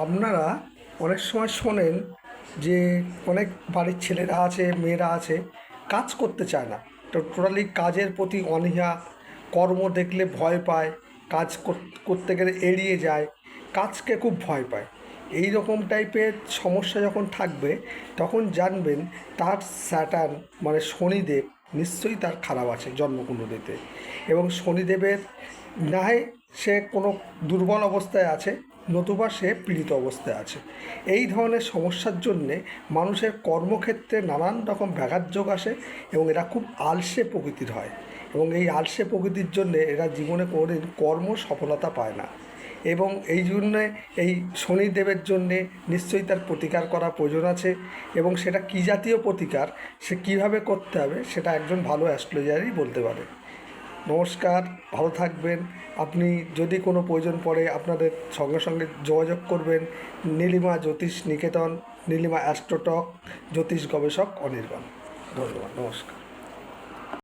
আপনারা অনেক সময় শোনেন যে অনেক বাড়ির ছেলেরা আছে, মেয়েরা আছে, কাজ করতে চায় না। তো টোটালি কাজের প্রতি অনীহা, কর্ম দেখলে ভয় পায়, কাজ করতে গেলে এড়িয়ে যায়, কাজকে খুব ভয় পায়। এই রকম টাইপের সমস্যা যখন থাকবে তখন জানবেন তার স্যাটার্ন মানে শনিদেব নিশ্চয়ই তার খারাপ আছে জন্মকুণ্ডলিতে। এবং শনিদেবের না হয় সে কোনো দুর্বল অবস্থায় আছে, নতুবা সে পীড়িত অবস্থায় আছে। এই ধরনের সমস্যার জন্যে মানুষের কর্মক্ষেত্রে নানান রকম ব্যাঘাত যোগ আসে এবং এরা খুব আলসে প্রকৃতির হয়। এবং এই আলসে প্রকৃতির জন্যে এরা জীবনে কোনোদিন কর্ম সফলতা পায় না। এবং এই জন্যে এই শনিদেবের জন্যে নিশ্চয়ই তার প্রতিকার করা প্রয়োজন আছে। এবং সেটা কী জাতীয় প্রতিকার, সে কীভাবে করতে হবে, সেটা একজন ভালো অ্যাস্ট্রোলজারই বলতে পারে। নমস্কার, ভালো থাকবেন। আপনি যদি কোনো প্রয়োজন পড়ে আপনাদের সঙ্গে সঙ্গে যোগাযোগ করবেন নীলিমা জ্যোতিষ নিকেতন, নীলিমা অ্যাস্ট্রোটক, জ্যোতিষ গবেষক অনির্বাণ। ধন্যবাদ, নমস্কার।